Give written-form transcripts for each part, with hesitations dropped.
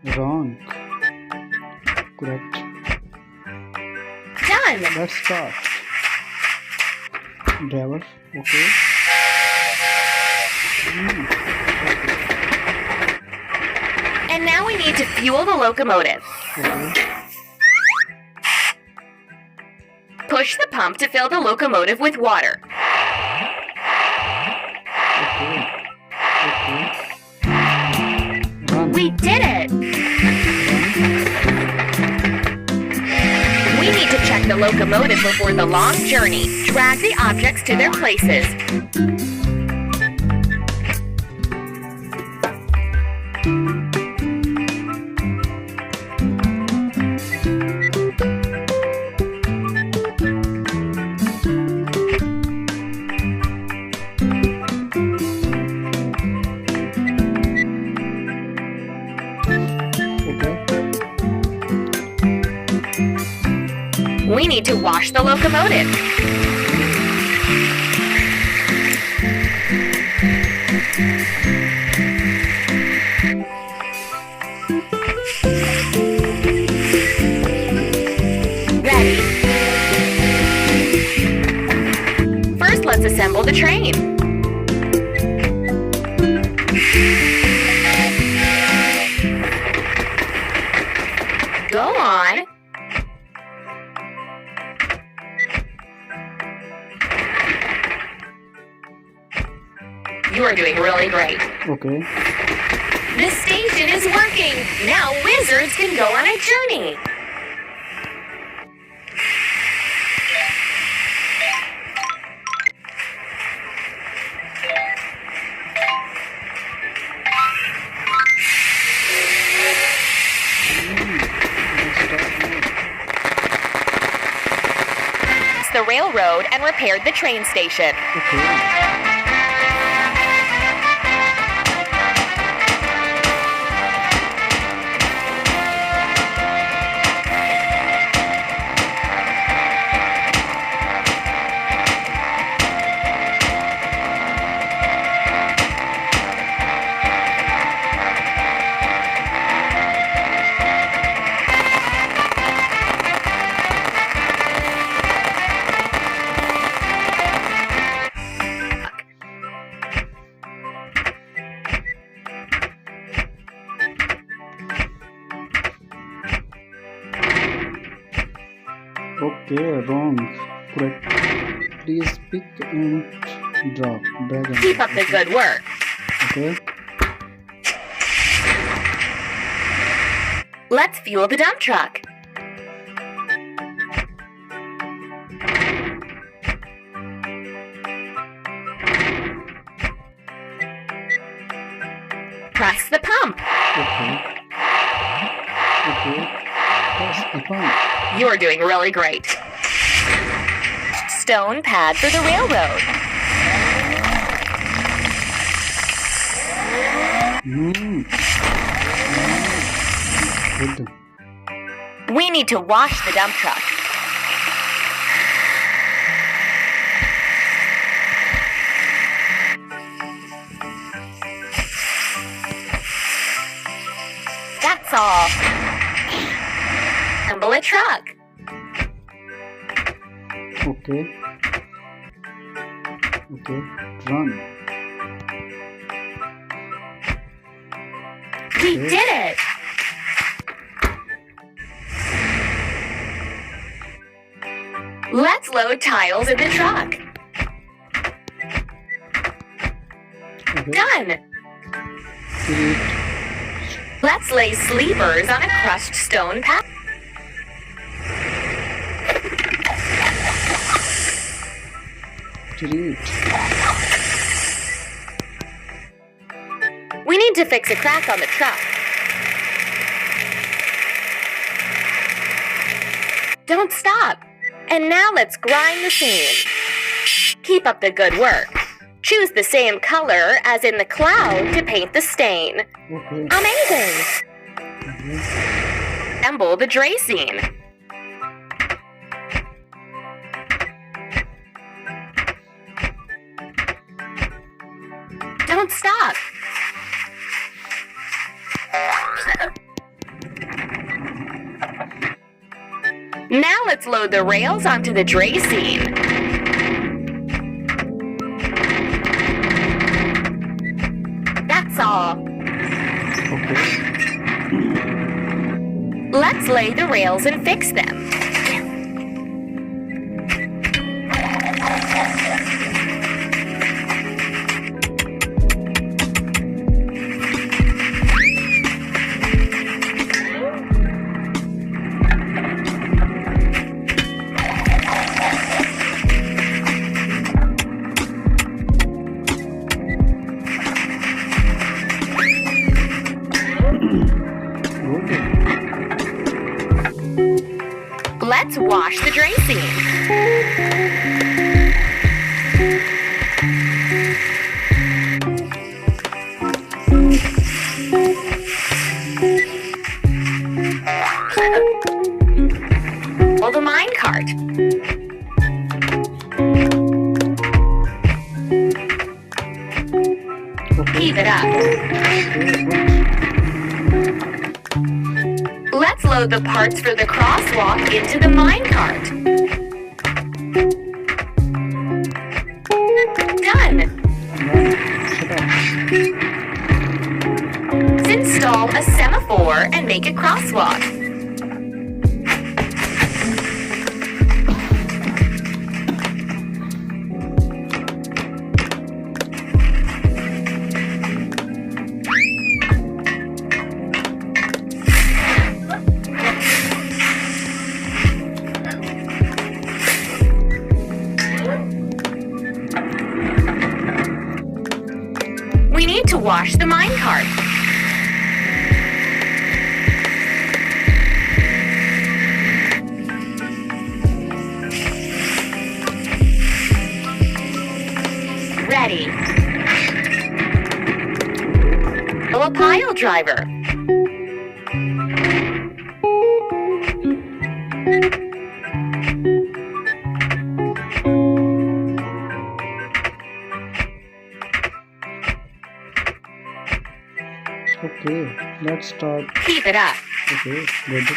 Wrong. Correct. Done! Let's start. Driver. Okay. And now we need to fuel the locomotive. Okay. Push the pump to fill the locomotive with water. Okay. Okay. Run. We did it! We need to check the locomotive before the long journey. Drag the objects to their places. We need to wash the locomotive. Ready. First, let's assemble the train. Go on. You are doing really great. Okay. This station is working. Now wizards can go on a journey. It's the railroad and repaired the train station. Okay. Okay, wrong. Correct. Please pick and drop. Drag and Keep up the good work. Okay. Let's fuel the dump truck. Press the pump. Okay. Okay. Press the pump. You're doing really great. Stone pad for the railroad. Good. We need to wash the dump truck. That's all. Assemble a truck. Okay. Okay. Run. We did it! Let's load tiles in the truck. Okay. Done! Delete. Let's lay sleepers on a crushed stone pad. Delete. We need to fix a crack on the truck. Don't stop. And now let's grind the seam. Keep up the good work. Choose the same color as in the cloud to paint the stain. Okay. Amazing! Okay. Assemble the dressing. Don't stop. Now let's load the rails onto the dray scene. That's all. Okay. Let's lay the rails and fix them. Let's wash the dray scene. Pull the minecart. Heave it up. Let's load the parts for the crosswalk into the minecart. Done. Let's install a semaphore and make a crosswalk. We need to wash the minecart. Ready. A pile driver. Okay, let's start. Keep it up. Okay, good.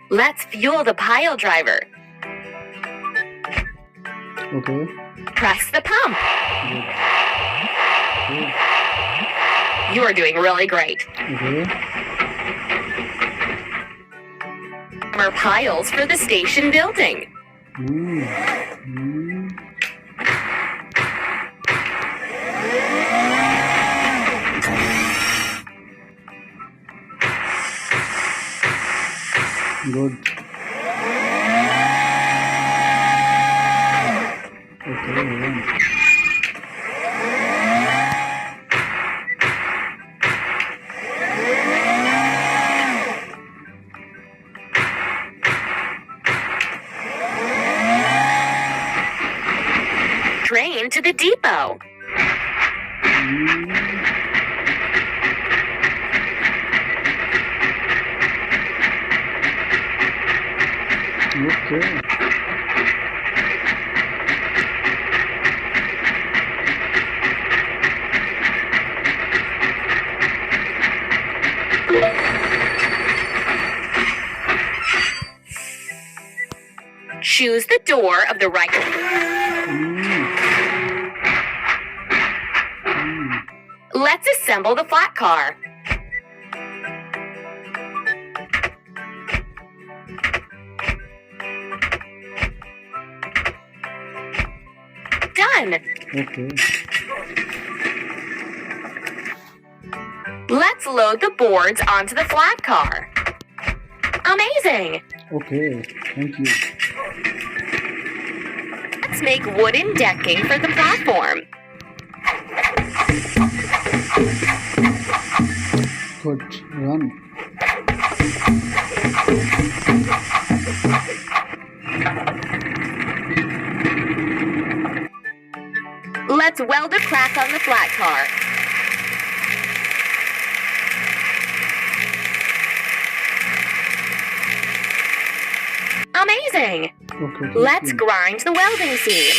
Let's fuel the pile driver. Okay. Press the pump. Good. Okay. You are doing really great. Okay. More piles for the station building. Mm. Good. Okay, run. Train to the depot. Okay. Choose the door of the right. Let's assemble the flat car. Done. Okay. Let's load the boards onto the flat car. Amazing. Okay, thank you. Let's make wooden decking for the platform. Good. Run. Let's weld a crack on the flat car. Amazing! Okay. thank Let's you. grind the welding seam.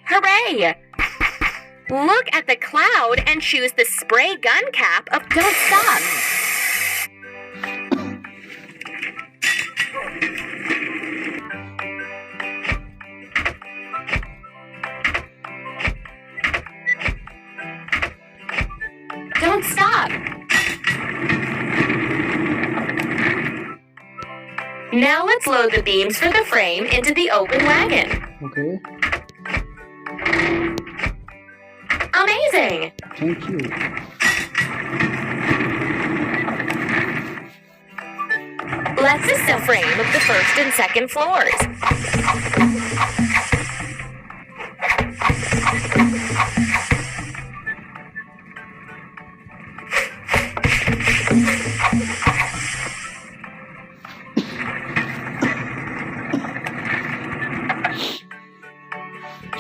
Hooray! Look at the cloud and choose the spray gun cap of Don't Stop. Don't stop! Now let's load the beams for the frame into the open wagon. Okay. Amazing! Thank you. Let's assemble the frame of the first and second floors.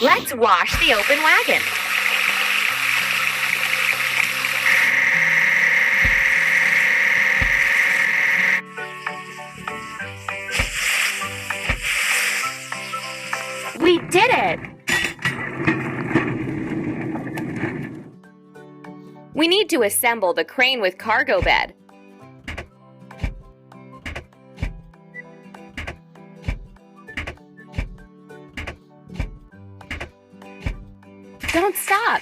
Let's wash the open wagon. We did it! We need to assemble the crane with cargo bed. Don't stop!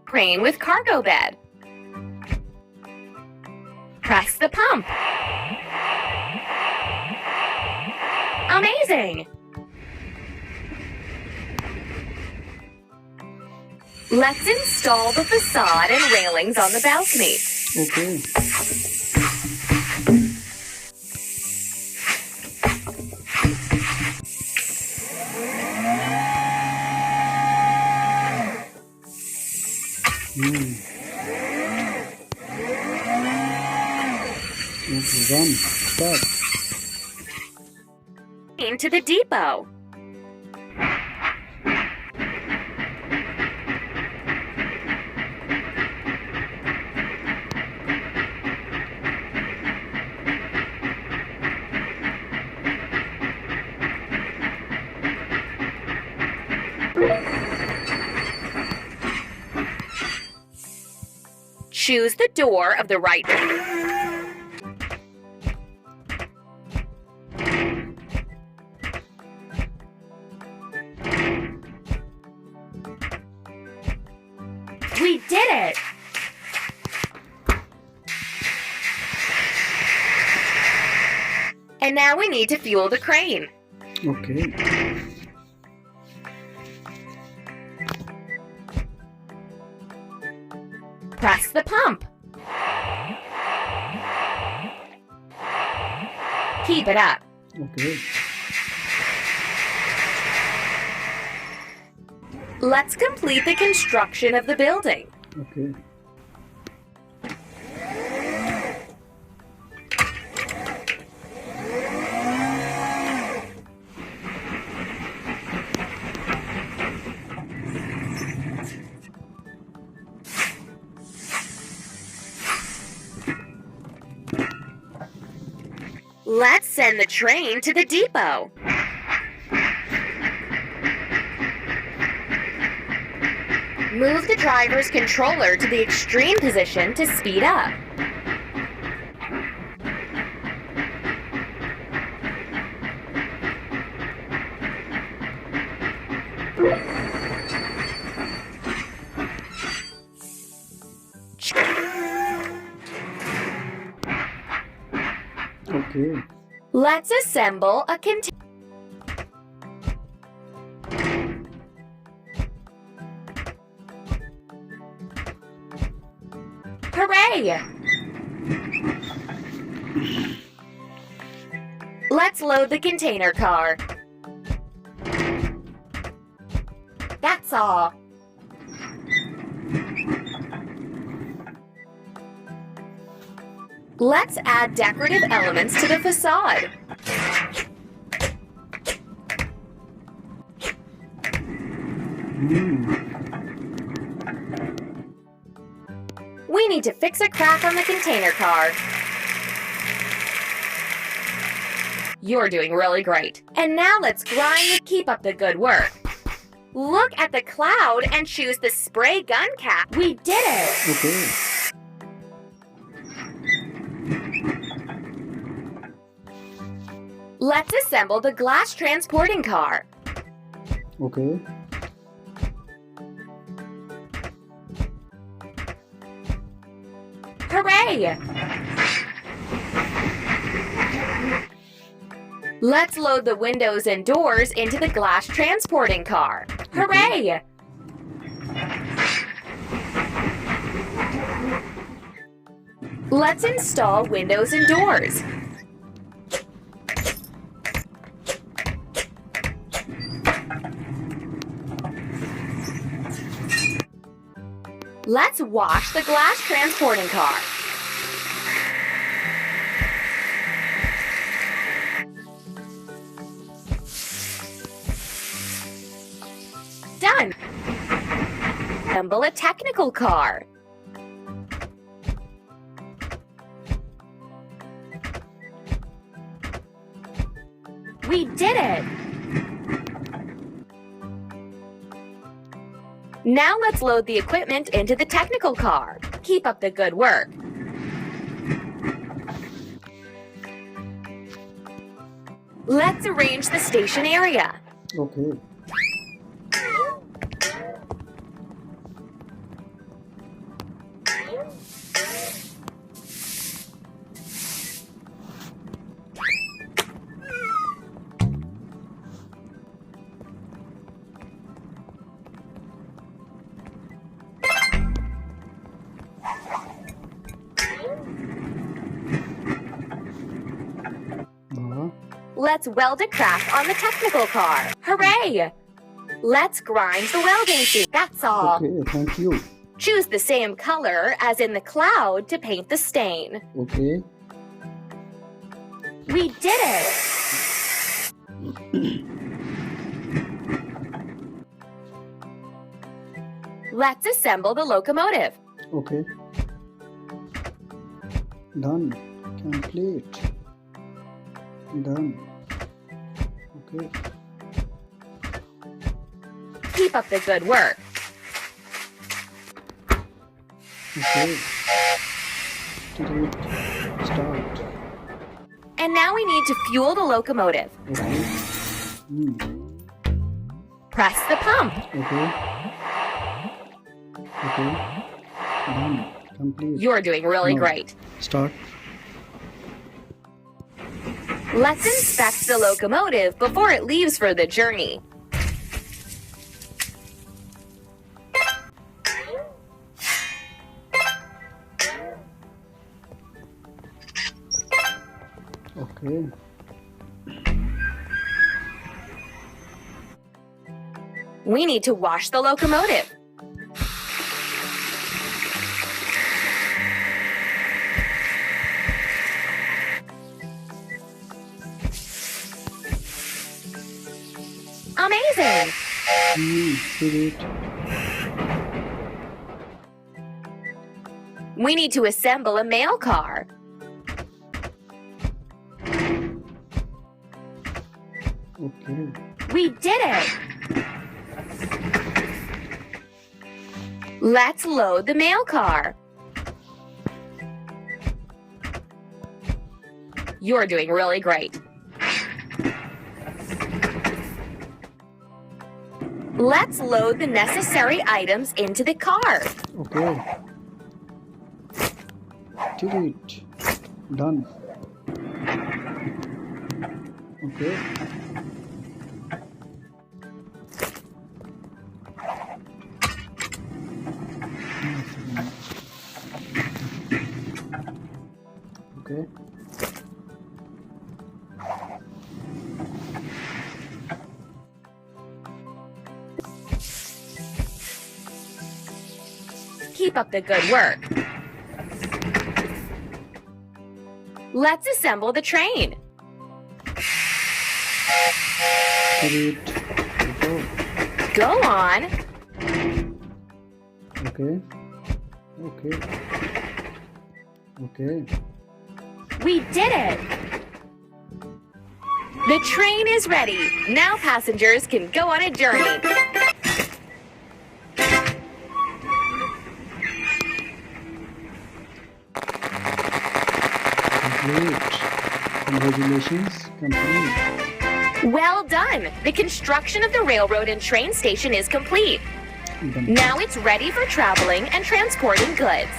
Crane with cargo bed. Press the pump. Amazing! Let's install the facade and railings on the balcony. Okay. Run. Start. Into the depot. Choose the door of the right. We did it! And now we need to fuel the crane. Okay. Press the pump. Keep it up. Okay. Let's complete the construction of the building. Okay. Let's send the train to the depot. Move the driver's controller to the extreme position to speed up. Okay. Let's assemble a container. Hooray! Let's load the container car. That's all. Let's add decorative elements to the facade. We need to fix a crack on the container car. You're doing really great. And now let's grind to keep up the good work. Look at the cloud and choose the spray gun cap. We did it! Okay. Let's assemble the glass transporting car. Okay. Hooray! Let's load the windows and doors into the glass transporting car. Hooray! Let's install windows and doors. Let's wash the glass transporting car. Done. Assemble a technical car. We did it! Now let's load the equipment into the technical car. Keep up the good work. Let's arrange the station area. Okay. Let's weld a crack on the technical car. Hooray! Let's grind the welding sheet. That's all. Okay, thank you. Choose the same color as in the cloud to paint the stain. Okay. We did it! Let's assemble the locomotive. Okay. Done. Complete. Done. Okay. Keep up the good work. Okay. Start. And now we need to fuel the locomotive. Okay. Press the pump. Okay. Okay. Done. Complete. You're doing really No. great. Start. Let's inspect the locomotive before it leaves for the journey. Okay. We need to wash the locomotive. Amazing! Did it. We need to assemble a mail car. Okay. We did it! Let's load the mail car. You're doing really great. Let's load the necessary items into the car. Okay. Did it. Done. Okay. Okay. Keep up the good work. Let's assemble the train. Did it. Go on. Okay. Okay. Okay. We did it! The train is ready. Now passengers can go on a journey. Complete. Congratulations. Complete. Well done! The construction of the railroad and train station is complete. Done. Now it's ready for traveling and transporting goods.